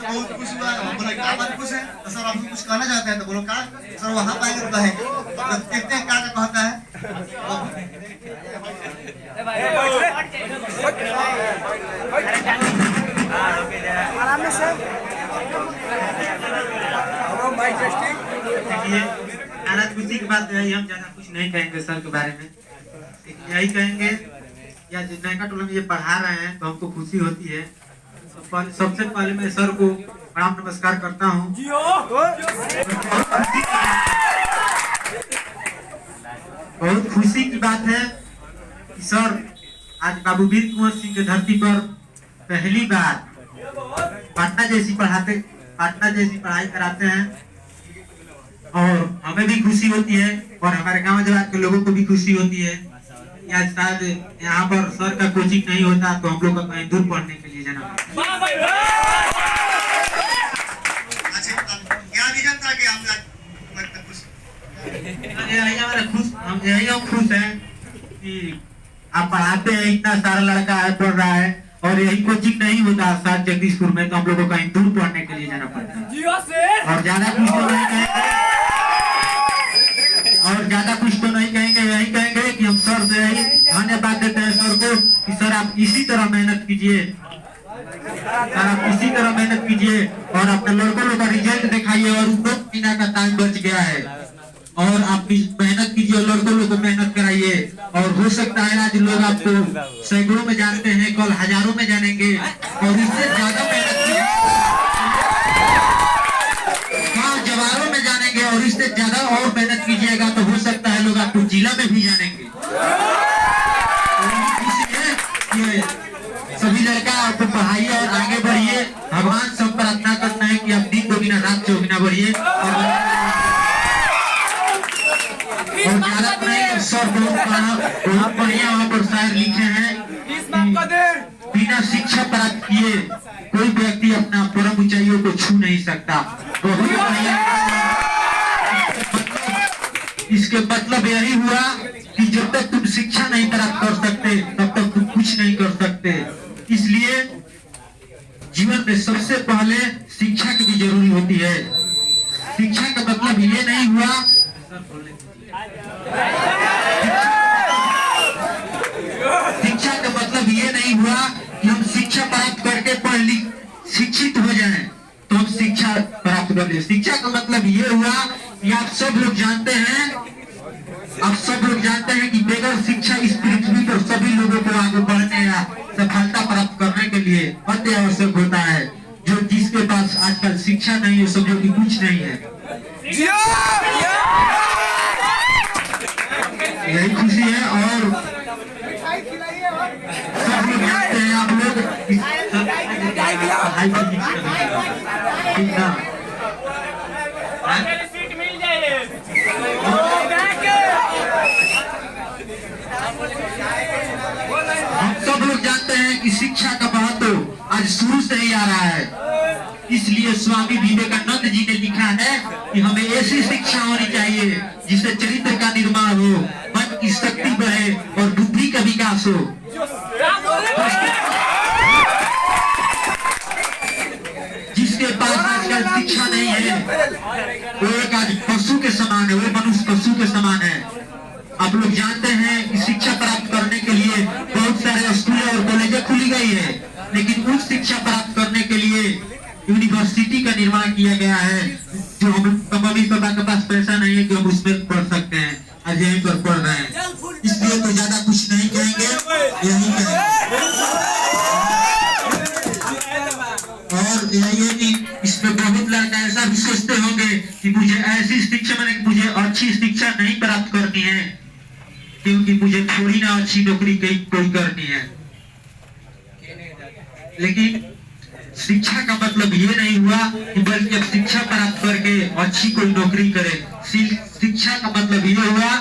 बहुत खुश हुआ। बोला क्या बात खुश है? तो सर आपको कुछ कहना चाहते हैं? तो बोलो क्या सर वहाँ पाएंगे तो कहेंगे। तो देखते हैं क्या कहता है। आराम से देखिए, आनंद खुशी की बात है, हम ज्यादा कुछ नहीं कहेंगे सर के बारे में। यही कहेंगे या जो नयका टोला में ये पढ़ा रहे हैं तो हमको खुशी होती है। सबसे पहले मैं सर को प्रणाम नमस्कार करता हूँ। बहुत खुशी की बात है कि सर आज बाबू वीर कुंवर सिंह की धरती पर पहली बार पटना जैसी पढ़ाई कराते हैं और हमें भी खुशी होती है और हमारे गांव जवाब के लोगों को भी खुशी होती है। या शायद यहाँ पर सर का कोचिंग नहीं होता तो हम लोग को कहीं दूर पढ़ने के लिए जाना। अच्छा क्या रीजन था कि हम खुश? हम यही खुश हैं कि आप पढ़ाते हैं, इतना सारा लड़का है पढ़ रहा है और यही कोचिंग नहीं होता साथ जगदीशपुर में तो हम लोग को कहीं दूर पढ़ने के लिए जाना पड़ता है। और ज्यादा कुछ तो नहीं कहेंगे, यही कहेंगे कि हम सर से यही धन्यवाद देते हैं सर को कि सर आप इसी तरह मेहनत कीजिए, और अपने लड़कों का रिजल्ट दिखाइए। और 2 महीना का टाइम बच गया है और आप मेहनत कीजिए, लड़कों लोग को मेहनत कराइए। और हो सकता है आज लोग आपको सैकड़ों में जानते हैं, कल हजारों में जानेंगे और इससे ज्यादा मेहनत कीजिए, जवानों में जानेंगे और इससे ज्यादा और मेहनत कीजिएगा तो हो सकता है लोग आपको जिला में भी जानेंगे। सभी लड़का आपको पढ़ाइए और आगे बढ़िए। भगवान सब प्रार्थना करना है कि आप दिन दोगुना रात चौगुना बढ़िए। सर बहुत बढ़िया वहाँ पर शायर लिखे हैं, बिना शिक्षा प्राप्त किए कोई व्यक्ति अपना परम ऊंचाइयों को छू नहीं सकता। बहुत बढ़िया। इसके मतलब यही हुआ कि जब तक तुम शिक्षा नहीं प्राप्त कर सकते तब तक तुम कुछ नहीं कर सकते। इसलिए जीवन में सबसे पहले शिक्षा की भी जरूरी होती है। शिक्षा का मतलब ये नहीं हुआ कि हम शिक्षा प्राप्त करके पढ़ लिख शिक्षित हो जाएं तो हम शिक्षा प्राप्त कर ले। शिक्षा का मतलब ये हुआ कि आप सब लोग जानते हैं कि बगैर शिक्षा इस पृथ्वी पर सभी लोगों को आगे बढ़ने या सफलता प्राप्त करने के लिए अति आवश्यक होता है। जो जिसके पास आजकल शिक्षा नहीं है समझो कि कुछ नहीं है। यही खुशी है और सब लोग जानते हैं आप लोग हम सब लोग जानते हैं कि शिक्षा का महत्व आज शुरू से ही आ रहा है। इसलिए स्वामी विवेकानंद जी ने लिखा है कि हमें ऐसी शिक्षा होनी चाहिए जिससे चरित्र का निर्माण हो, मन की शक्ति बढ़े और बुद्धि का विकास हो। जिसके पास आजकल शिक्षा नहीं है वो एक आज पशु के समान है, वो मनुष्य पशु के समान है। आप लोग जानते हैं कि शिक्षा प्राप्त करने के लिए बहुत सारे स्कूल और कॉलेजें खुली गई है, लेकिन उच्च शिक्षा प्राप्त करने के लिए यूनिवर्सिटी का निर्माण किया गया है। जो हम मम्मी पापा के पास पैसा नहीं है कि हम उसमें पढ़ सकते हैं, आज यहीं पर पढ़ रहे हैं। इसलिए तो ज्यादा कुछ नहीं कहेंगे, यही कहेंगे। और यही है कि इसमें बहुत लड़का ऐसा भी सोचते होंगे कि मुझे ऐसी शिक्षा मुझे अच्छी शिक्षा नहीं प्राप्त करनी है क्योंकि मुझे थोड़ी ना अच्छी नौकरी कोई करनी है। लेकिन शिक्षा का मतलब ये नहीं हुआ कि बल्कि अब शिक्षा प्राप्त करके अच्छी कोई नौकरी करे। शिक्षा का मतलब ये हुआ